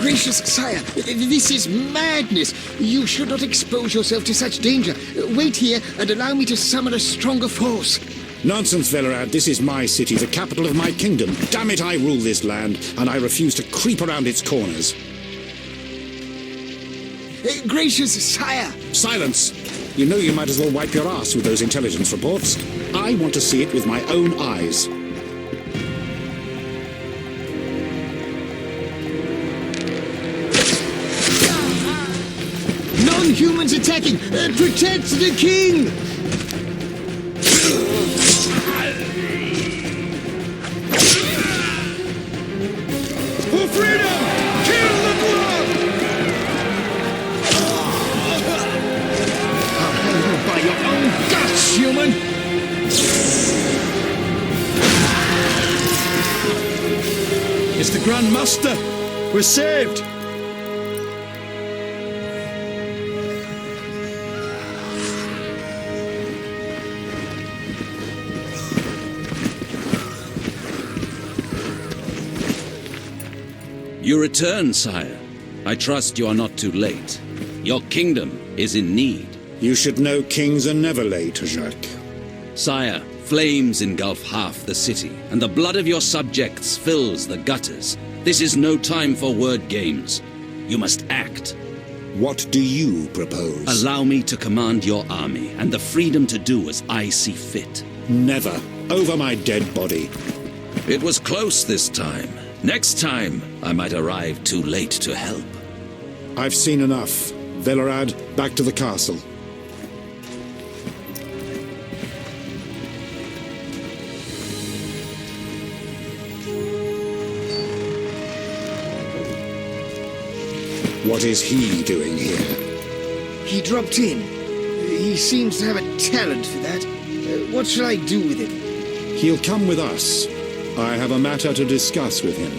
Gracious sire, this is madness. You should not expose yourself to such danger. Wait here and allow me to summon a stronger force. Nonsense, Velerad. This is my city, the capital of my kingdom. Damn it, I rule this land, and I refuse to creep around its corners. Gracious sire! Silence! You know you might as well wipe your ass with those intelligence reports. I want to see it with my own eyes. Non-humans attacking! Protect the king! For freedom! Kill the blood! I'll hang you by your own guts, human! It's the Grand Master! We're saved! You return, sire. I trust you are not too late. Your kingdom is in need. You should know kings are never late, Jacques. Sire, flames engulf half the city, and the blood of your subjects fills the gutters. This is no time for word games. You must act. What do you propose? Allow me to command your army, and the freedom to do as I see fit. Never. Over my dead body. It was close this time. Next time, I might arrive too late to help. I've seen enough. Velerad, back to the castle. What is he doing here? He dropped in. He seems to have a talent for that. What shall I do with him? He'll come with us. I have a matter to discuss with him.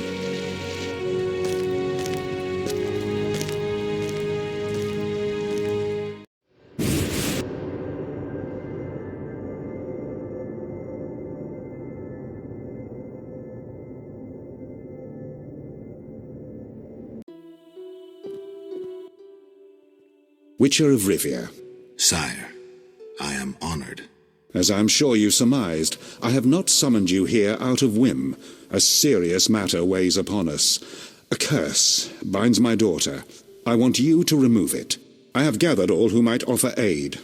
Witcher of Rivia. Sire, I am honored. As I'm sure you surmised, I have not summoned you here out of whim. A serious matter weighs upon us. A curse binds my daughter. I want you to remove it. I have gathered all who might offer aid.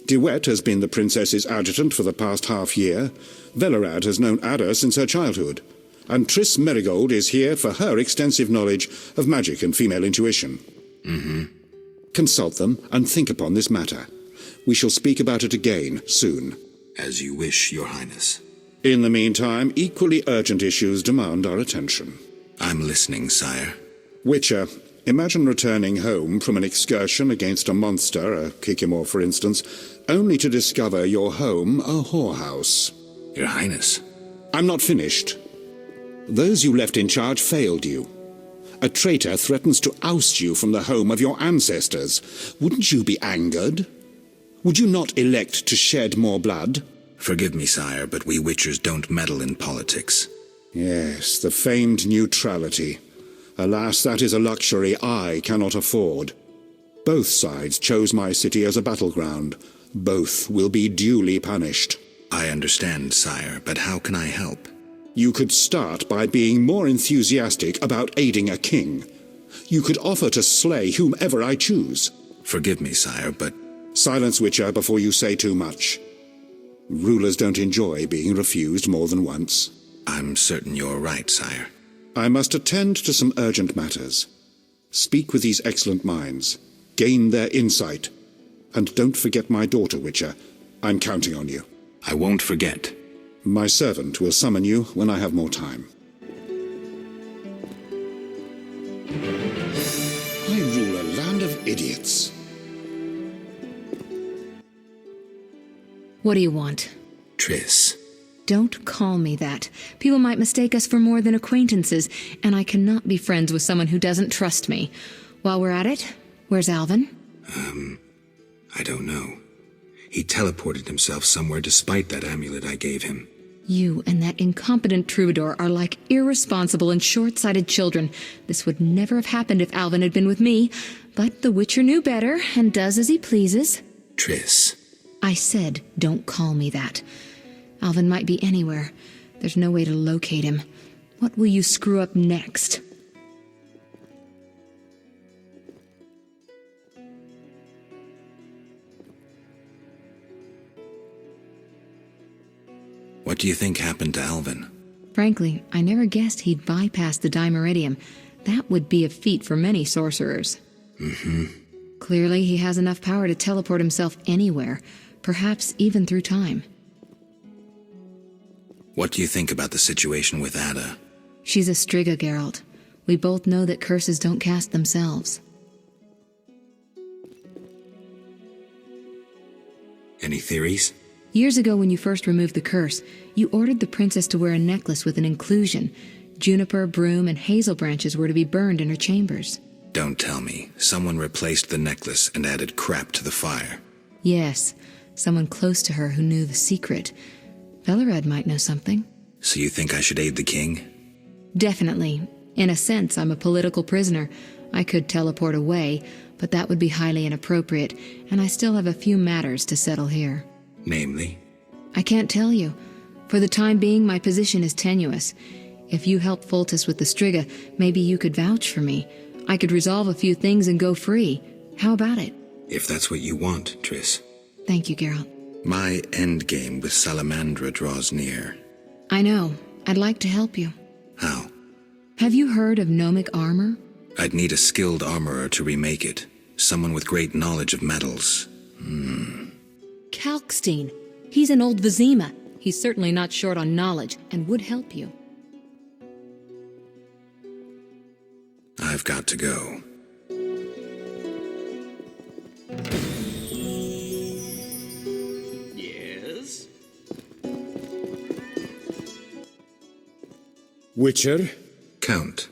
De Wet has been the princess's adjutant for the past half-year. Velerad has known Ada since her childhood. And Triss Merigold is here for her extensive knowledge of magic and female intuition. Consult them and think upon this matter. We shall speak about it again soon. As you wish, Your Highness. In the meantime, equally urgent issues demand our attention. I'm listening, sire. Witcher, imagine returning home from an excursion against a monster, a Kikimor for instance, only to discover your home a whorehouse. Your Highness. I'm not finished. Those you left in charge failed you. A traitor threatens to oust you from the home of your ancestors. Wouldn't you be angered? Would you not elect to shed more blood? Forgive me, sire, but we Witchers don't meddle in politics. Yes, the famed neutrality. Alas, that is a luxury I cannot afford. Both sides chose my city as a battleground. Both will be duly punished. I understand, sire, but how can I help? You could start by being more enthusiastic about aiding a king. You could offer to slay whomever I choose. Forgive me, sire, but... Silence, Witcher, before you say too much. Rulers don't enjoy being refused more than once. I'm certain you're right, sire. I must attend to some urgent matters. Speak with these excellent minds. Gain their insight. And don't forget my daughter, Witcher. I'm counting on you. I won't forget. My servant will summon you when I have more time. I rule a land of idiots. What do you want? Triss. Don't call me that. People might mistake us for more than acquaintances, and I cannot be friends with someone who doesn't trust me. While we're at it, where's Alvin? I don't know. He teleported himself somewhere despite that amulet I gave him. You and that incompetent troubadour are like irresponsible and short-sighted children. This would never have happened if Alvin had been with me, but the Witcher knew better and does as he pleases. Triss. I said, don't call me that. Alvin might be anywhere. There's no way to locate him. What will you screw up next? What do you think happened to Alvin? Frankly, I never guessed he'd bypass the Dimeridium. That would be a feat for many sorcerers. Clearly, he has enough power to teleport himself anywhere, perhaps even through time. What do you think about the situation with Ada? She's a Striga, Geralt. We both know that curses don't cast themselves. Any theories? Years ago, when you first removed the curse, you ordered the princess to wear a necklace with an inclusion. Juniper, broom, and hazel branches were to be burned in her chambers. Don't tell me. Someone replaced the necklace and added crap to the fire. Yes, someone close to her who knew the secret. Velerad might know something. So you think I should aid the king? Definitely. In a sense, I'm a political prisoner. I could teleport away, but that would be highly inappropriate, and I still have a few matters to settle here. Namely? I can't tell you. For the time being, my position is tenuous. If you help Foltest with the Striga, maybe you could vouch for me. I could resolve a few things and go free. How about it? If that's what you want, Triss. Thank you, Geralt. My endgame with Salamandra draws near. I know. I'd like to help you. How? Have you heard of gnomic armor? I'd need a skilled armorer to remake it. Someone with great knowledge of metals. Kalkstein. He's an old Vizima. He's certainly not short on knowledge and would help you. I've got to go. Yes? Witcher? Count.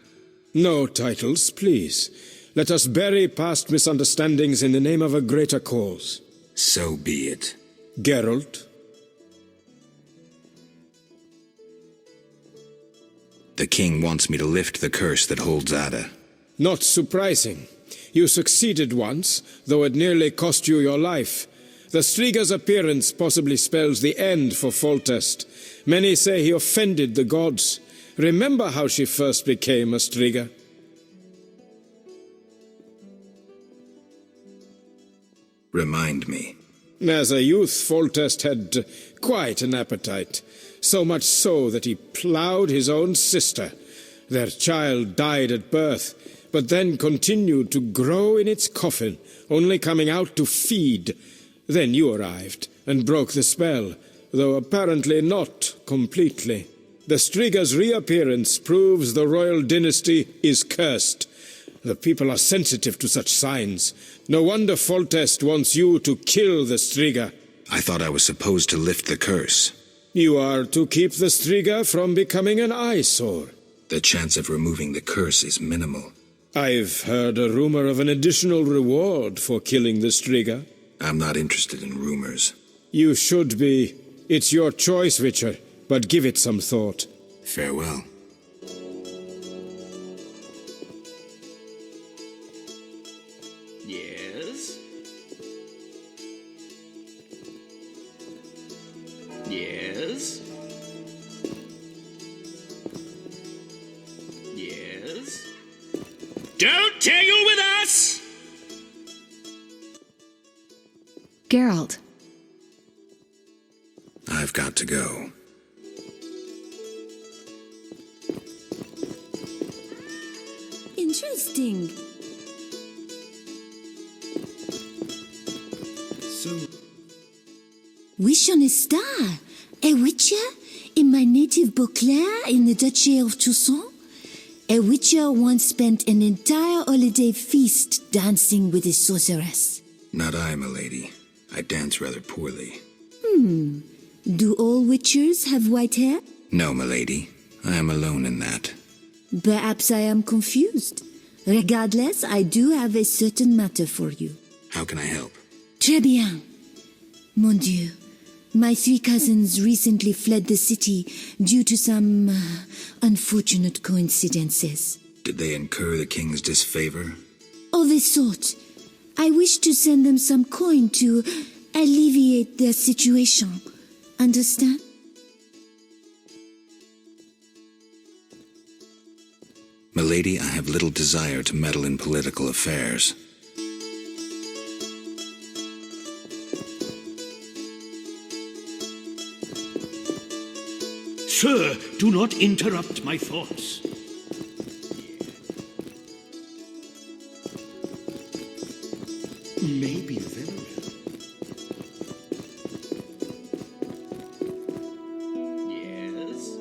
No titles, please. Let us bury past misunderstandings in the name of a greater cause. So be it. Geralt? The king wants me to lift the curse that holds Ada. Not surprising. You succeeded once, though it nearly cost you your life. The Striga's appearance possibly spells the end for Foltest. Many say he offended the gods. Remember how she first became a Striga? Remind me. As a youth, Foltest had quite an appetite. So much so that he ploughed his own sister. Their child died at birth, but then continued to grow in its coffin, only coming out to feed. Then you arrived and broke the spell, though apparently not completely. The Striga's reappearance proves the royal dynasty is cursed. The people are sensitive to such signs. No wonder Foltest wants you to kill the Striga. I thought I was supposed to lift the curse. You are to keep the Striga from becoming an eyesore. The chance of removing the curse is minimal. I've heard a rumor of an additional reward for killing the Striga. I'm not interested in rumors. You should be. It's your choice, Witcher, but give it some thought. Farewell. Yes? Yes? Yes? Don't tangle with us! Geralt. I've got to go. Interesting. Wish on a star. A witcher in my native Beauclair in the Duchy of Toussaint. A witcher once spent an entire holiday feast dancing with a sorceress. Not I, milady. I dance rather poorly. Do all witchers have white hair? No, milady. I am alone in that. Perhaps I am confused. Regardless, I do have a certain matter for you. How can I help? Très bien. Mon Dieu. My 3 cousins recently fled the city due to some unfortunate coincidences. Did they incur the king's disfavor? Of a sort. I wish to send them some coin to alleviate their situation. Understand? Milady, I have little desire to meddle in political affairs. Sir, do not interrupt my thoughts. Maybe very well. Yes?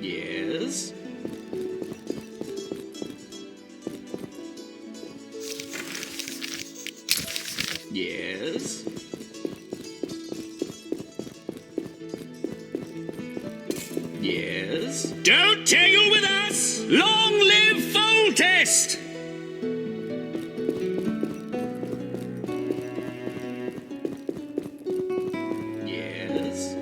Yes? Yes? Yes? Don't tangle with us! Long live Foltest! Yes?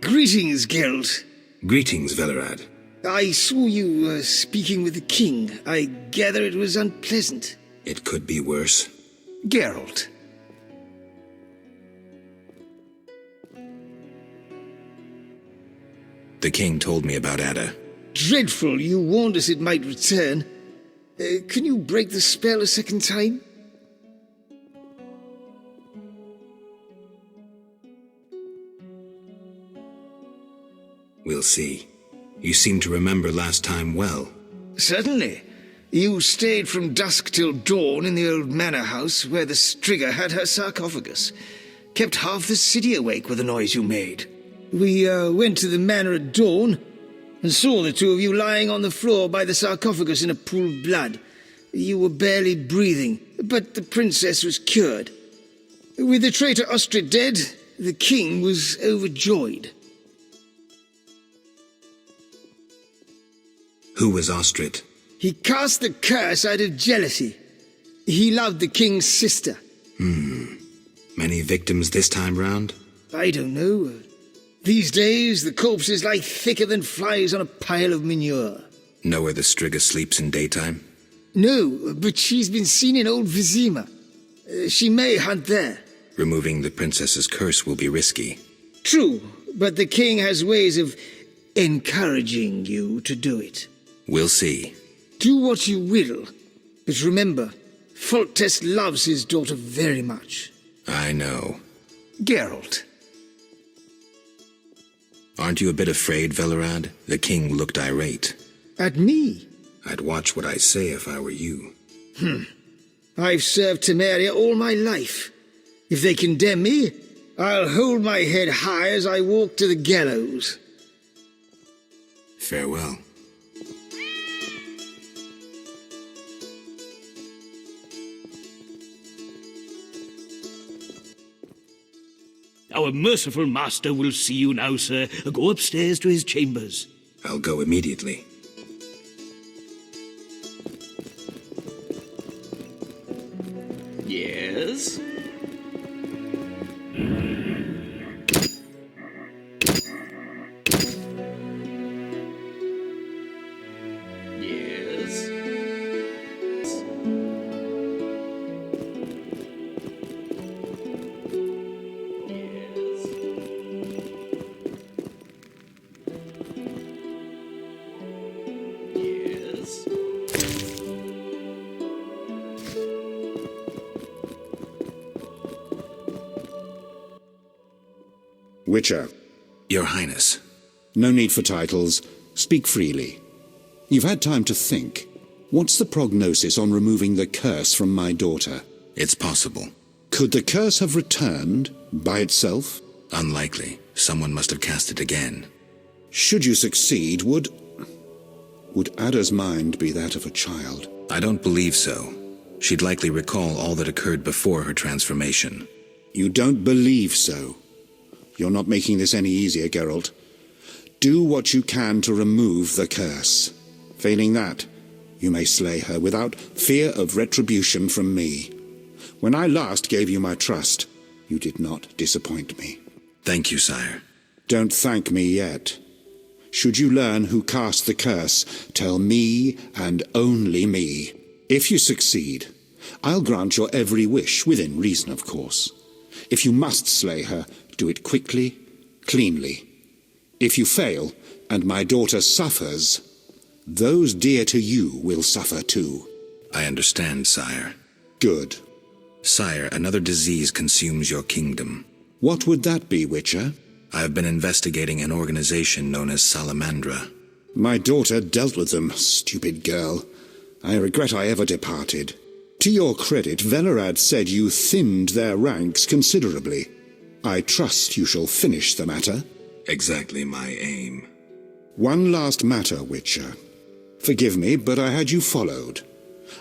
Greetings, Geralt. Greetings, Velerad. I saw you speaking with the king. I gather it was unpleasant. It could be worse. Geralt. The king told me about Ada. Dreadful. You warned us it might return. Can you break the spell a second time? We'll see. You seem to remember last time well. Certainly. You stayed from dusk till dawn in the old manor house where the Striga had her sarcophagus. Kept half the city awake with the noise you made. We went to the manor at dawn and saw the two of you lying on the floor by the sarcophagus in a pool of blood. You were barely breathing, but the princess was cured. With the traitor Ostrid dead, the king was overjoyed. Who was Ostrid? He cast the curse out of jealousy. He loved the king's sister. Many victims this time round? I don't know. These days, the corpses lie thicker than flies on a pile of manure. Know where the Striga sleeps in daytime? No, but she's been seen in Old Vizima. She may hunt there. Removing the princess's curse will be risky. True, but the king has ways of encouraging you to do it. We'll see. Do what you will, but remember, Foltest loves his daughter very much. I know. Geralt. Aren't you a bit afraid, Velerad? The king looked irate. At me? I'd watch what I say if I were you. I've served Temeria all my life. If they condemn me, I'll hold my head high as I walk to the gallows. Farewell. Our merciful master will see you now, sir. Go upstairs to his chambers. I'll go immediately. Yes? Yes? Yes? Witcher. Your Highness. No need for titles. Speak freely. You've had time to think. What's the prognosis on removing the curse from my daughter? It's possible. Could the curse have returned by itself? Unlikely. Someone must have cast it again. Should you succeed, would Ada's mind be that of a child? I don't believe so. She'd likely recall all that occurred before her transformation. You don't believe so? You're not making this any easier, Geralt. Do what you can to remove the curse. Failing that, you may slay her without fear of retribution from me. When I last gave you my trust, you did not disappoint me. Thank you, sire. Don't thank me yet. Should you learn who cast the curse, tell me and only me. If you succeed, I'll grant your every wish, within reason, of course. If you must slay her, do it quickly, cleanly. If you fail, and my daughter suffers, those dear to you will suffer too. I understand, sire. Good. Sire, another disease consumes your kingdom. What would that be, Witcher? I have been investigating an organization known as Salamandra. My daughter dealt with them, stupid girl. I regret I ever departed. To your credit, Velerad said you thinned their ranks considerably. I trust you shall finish the matter. Exactly my aim. One last matter, Witcher. Forgive me, but I had you followed.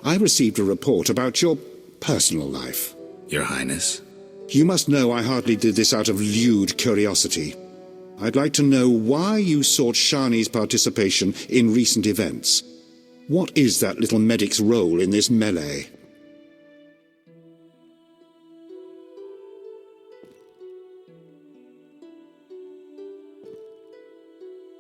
I received a report about your personal life. Your Highness? You must know I hardly did this out of lewd curiosity. I'd like to know why you sought Shani's participation in recent events. What is that little medic's role in this melee?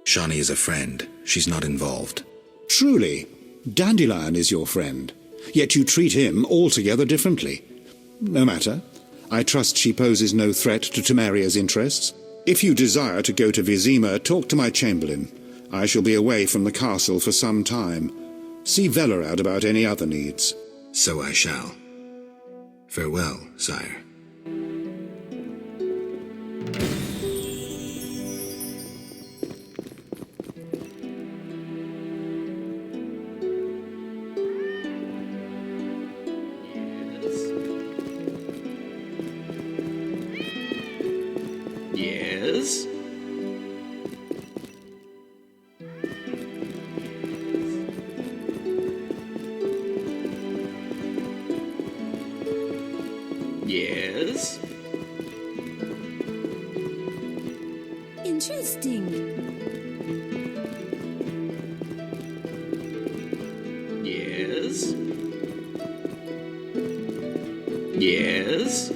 Shani is a friend. She's not involved. Truly, Dandelion is your friend, yet you treat him altogether differently. No matter. I trust she poses no threat to Temeria's interests. If you desire to go to Vizima, talk to my chamberlain. I shall be away from the castle for some time. See Velerad about any other needs. So I shall. Farewell, sire. Yes? Yes? Interesting. Yes? Yes?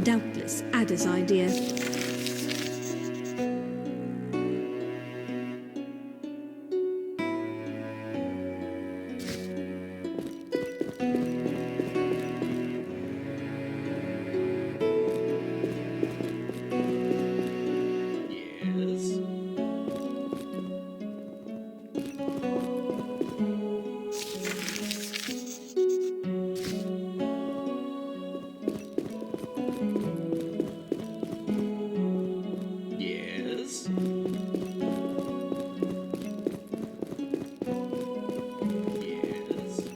Doubtless Ada's idea. Yes? Yes? Yes?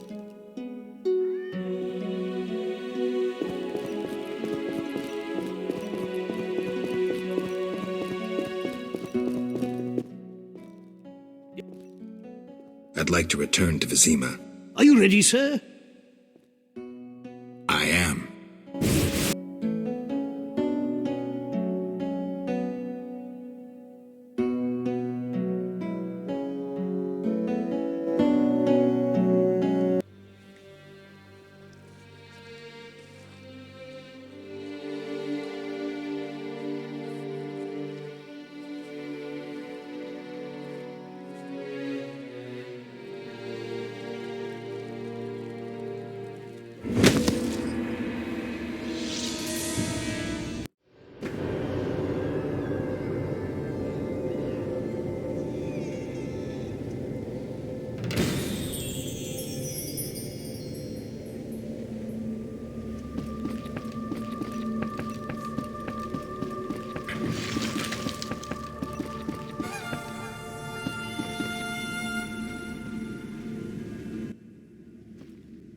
I'd like to return to Vizima. Are you ready, sir? I am.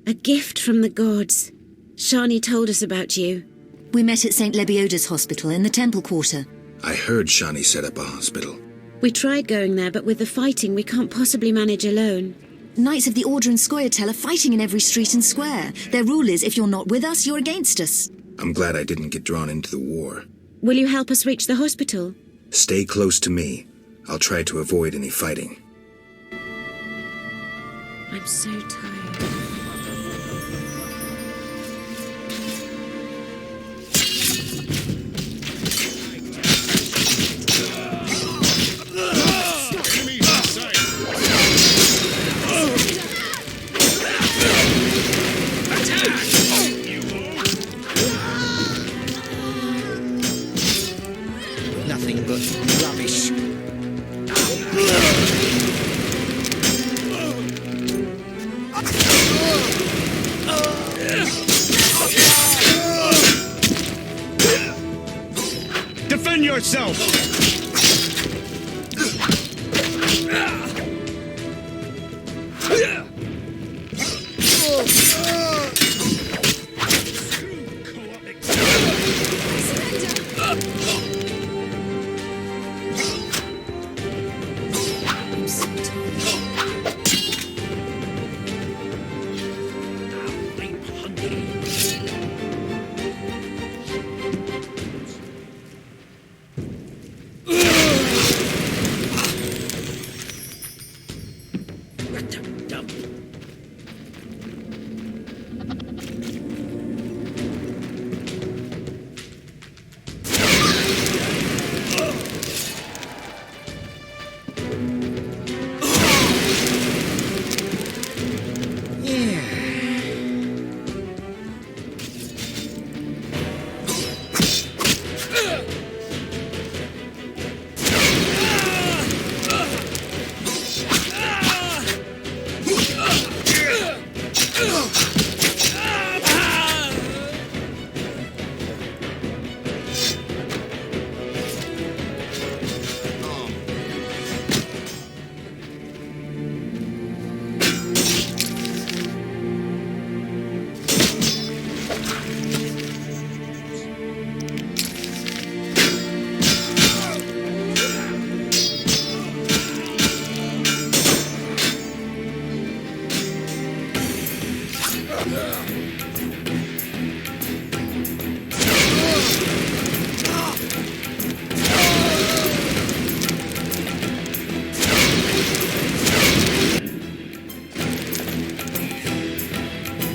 A gift from the gods. Shani told us about you. We met at St. Lebioda's hospital in the Temple Quarter. I heard Shani set up a hospital. We tried going there, but with the fighting, we can't possibly manage alone. Knights of the Order and Scoia'tael are fighting in every street and square. Their rule is, if you're not with us, you're against us. I'm glad I didn't get drawn into the war. Will you help us reach the hospital? Stay close to me. I'll try to avoid any fighting. I'm so tired. Nothing but rubbish. Defend yourself!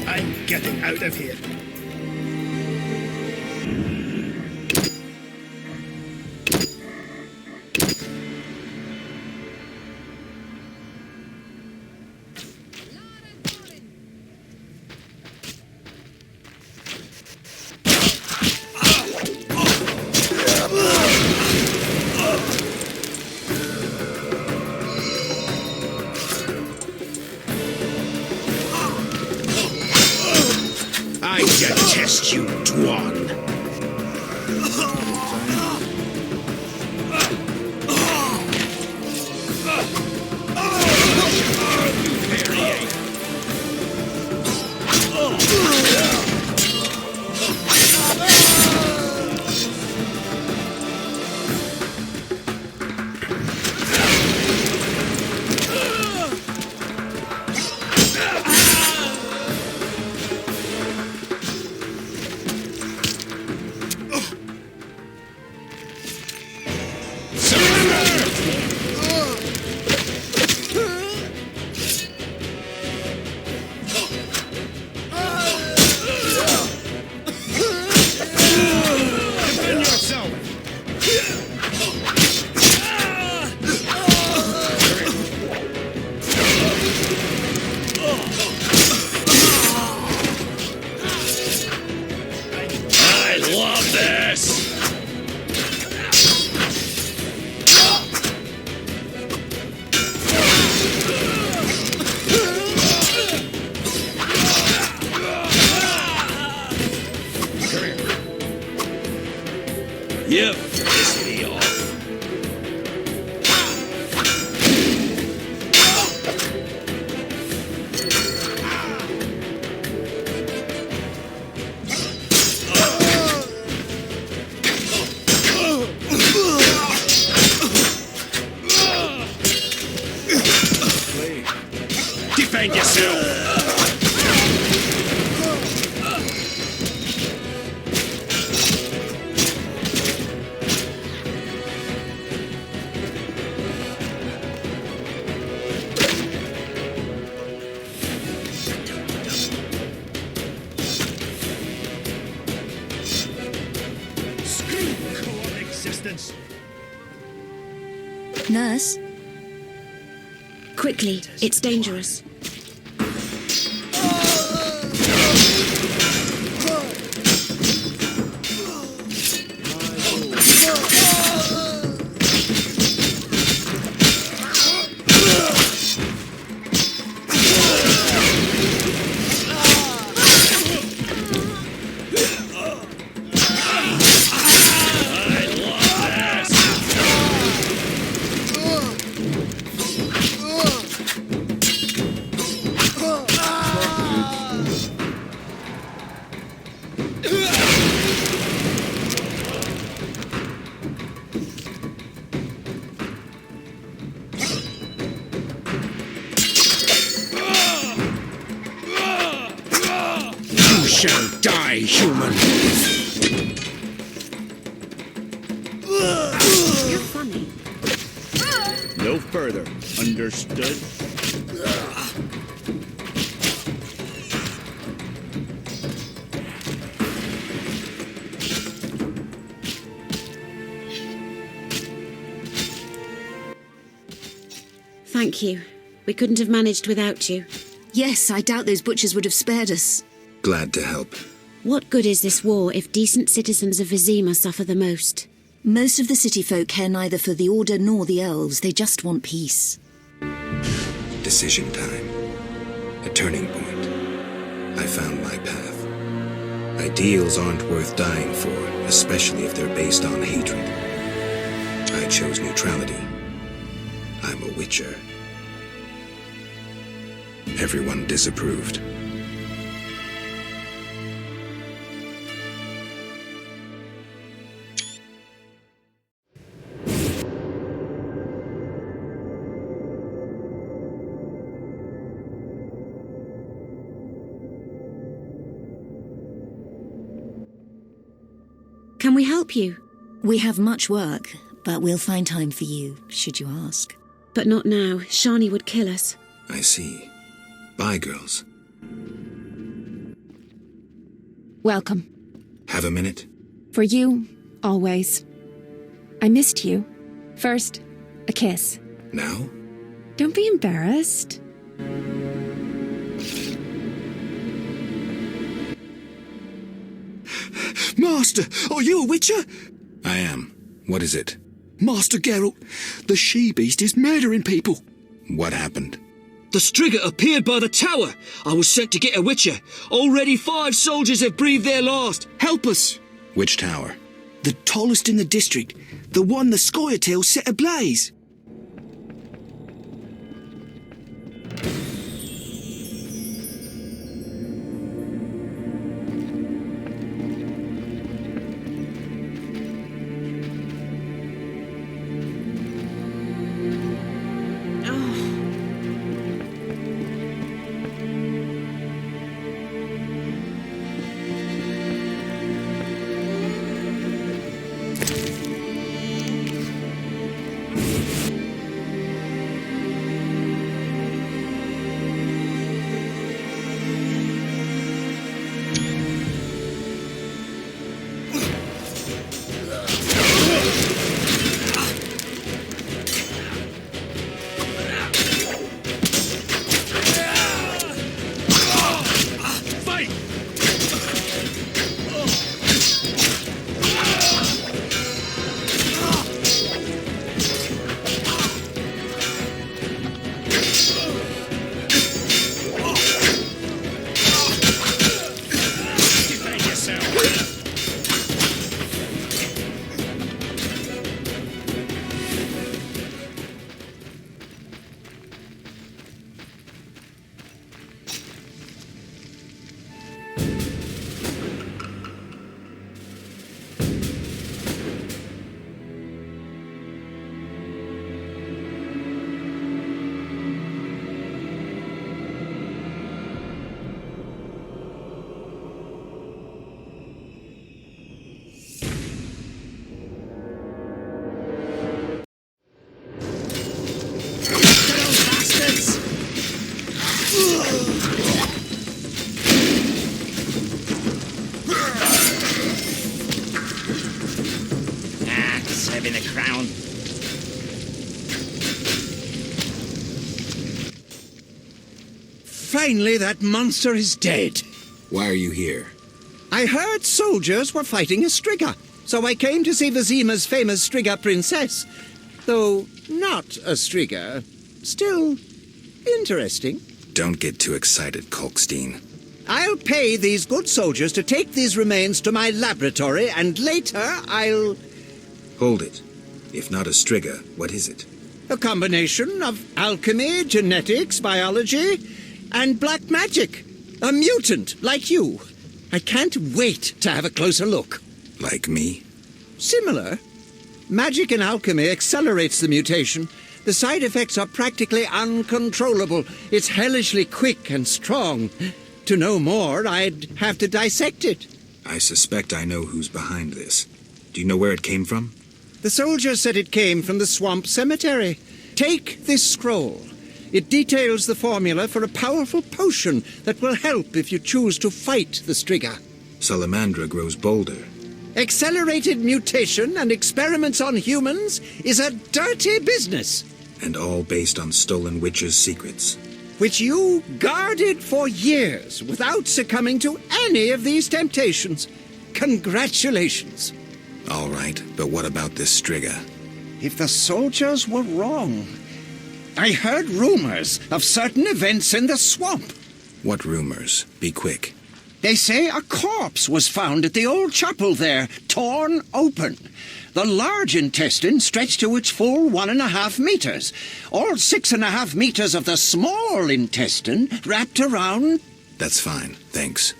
I'm getting out of here. I detest you, Dwan. Yep, piss me off. Coexistence. Nurse? Quickly, it's dangerous. You shall die, human. You're funny. No further. Understood? Thank you. We couldn't have managed without you. Yes, I doubt those butchers would have spared us. Glad to help. What good is this war if decent citizens of Vizima suffer the most? Most of the city folk care neither for the Order nor the Elves. They just want peace. Decision time. A turning point. I found my path. Ideals aren't worth dying for, especially if they're based on hatred. I chose neutrality. I'm a Witcher. Everyone disapproved. Can we help you? We have much work, but we'll find time for you, should you ask. But not now. Shani would kill us. I see. Bye, girls. Welcome. Have a minute? For you, always. I missed you. First, a kiss. Now? Don't be embarrassed. Master, are you a Witcher? I am. What is it? Master Geralt, the she-beast is murdering people. What happened? The Striga appeared by the tower. I was sent to get a Witcher. Already 5 soldiers have breathed their last. Help us. Which tower? The tallest in the district. The one the Scoia'tael set ablaze. Serving the crown. Finally, that monster is dead. Why are you here? I heard soldiers were fighting a Striga, so I came to see Vizima's famous Striga princess. Though not a Striga, still interesting. Don't get too excited, Kalkstein. I'll pay these good soldiers to take these remains to my laboratory, and later I'll... Hold it. If not a Striga, what is it? A combination of alchemy, genetics, biology, and black magic. A mutant, like you. I can't wait to have a closer look. Like me? Similar. Magic and alchemy accelerates the mutation. The side effects are practically uncontrollable. It's hellishly quick and strong. To know more, I'd have to dissect it. I suspect I know who's behind this. Do you know where it came from? The soldier said it came from the swamp cemetery. Take this scroll. It details the formula for a powerful potion that will help if you choose to fight the Striga. Salamandra grows bolder. Accelerated mutation and experiments on humans is a dirty business. And all based on stolen witches' secrets. Which you guarded for years without succumbing to any of these temptations. Congratulations. All right, but what about this Striga? If the soldiers were wrong, I heard rumors of certain events in the swamp. What rumors? Be quick. They say a corpse was found at the old chapel there, torn open. The large intestine stretched to its full 1.5 meters. All 6.5 meters of the small intestine wrapped around... That's fine, thanks.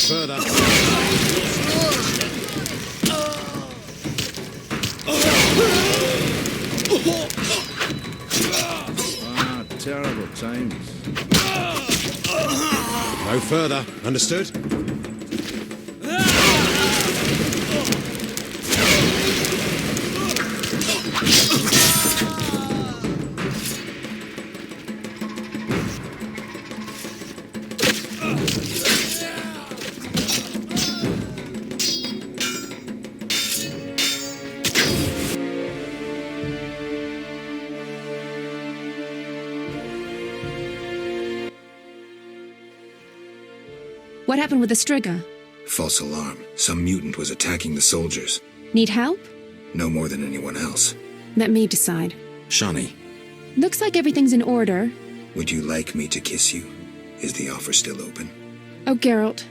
Further. Ah, terrible times. No further. Understood? What happened with the Striga? False alarm. Some mutant was attacking the soldiers. Need help? No more than anyone else. Let me decide. Shawnee, Looks like everything's in order. would you like me to kiss you? Is the offer still open? Oh, Geralt.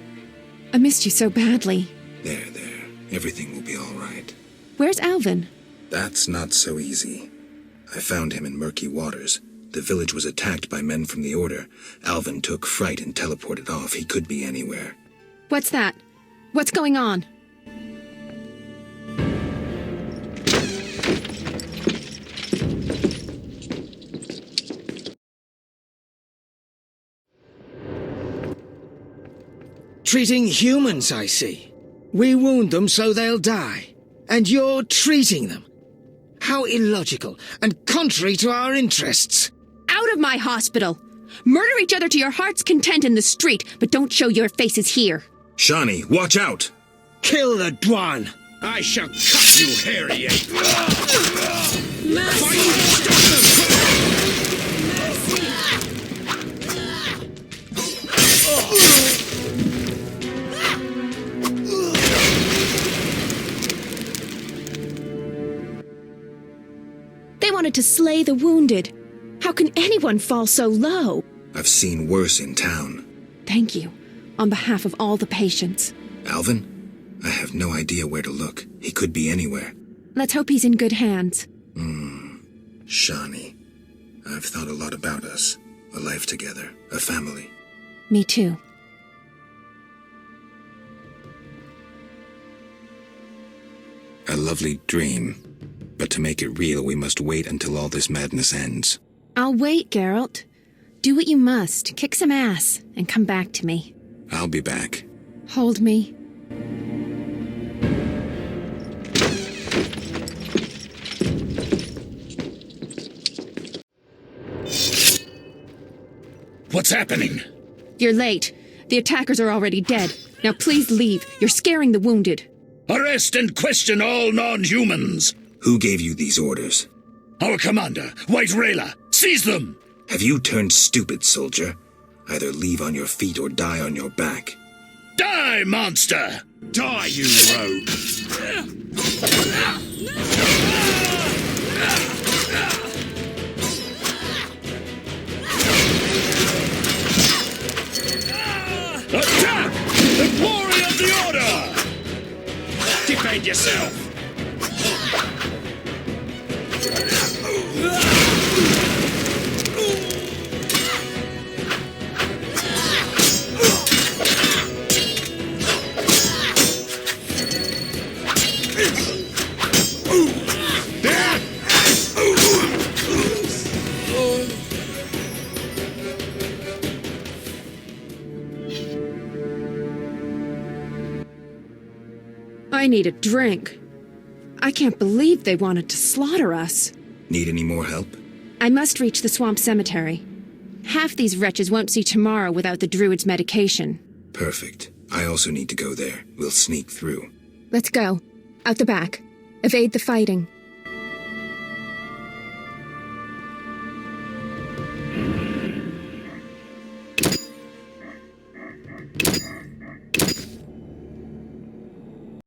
I missed you so badly. There. Everything will be all right. Where's Alvin? That's not so easy. I found him in murky waters. The village was attacked by men from the Order. Alvin took fright and teleported off. He could be anywhere. What's that? What's going on? mistreating humans, I see. We wound them so they'll die, and you're treating them. How illogical and contrary to our interests. Out of my hospital! Murder each other to your heart's content in the street, but don't show your faces here. Shani, watch out! Kill the Dwan! I shall cut you, hairy ape! They wanted to slay the wounded. How can anyone fall so low? I've seen worse in town. Thank you, on behalf of all the patients. Alvin? I have no idea where to look. He could be anywhere. Let's hope he's in good hands. Shani. I've thought a lot about us. A life together. A family. Me too. A lovely dream. But to make it real, we must wait until all this madness ends. I'll wait, Geralt. Do what you must. Kick some ass, and come back to me. I'll be back. Hold me. What's happening? You're late. The attackers are already dead. Now please leave. You're scaring the wounded. Arrest and question all non-humans. Who gave you these orders? Our commander, White Rayla. Seize them! Have you turned stupid, soldier? Either leave on your feet or die on your back. Die, monster! Die, you rogue! Attack! The glory of the order! Defend yourself! I need a drink. I can't believe they wanted to slaughter us. Need any more help? I must reach the swamp cemetery. Half these wretches won't see tomorrow without the druid's medication. Perfect. I also need to go there. We'll sneak through. Let's go. Out the back. Evade the fighting.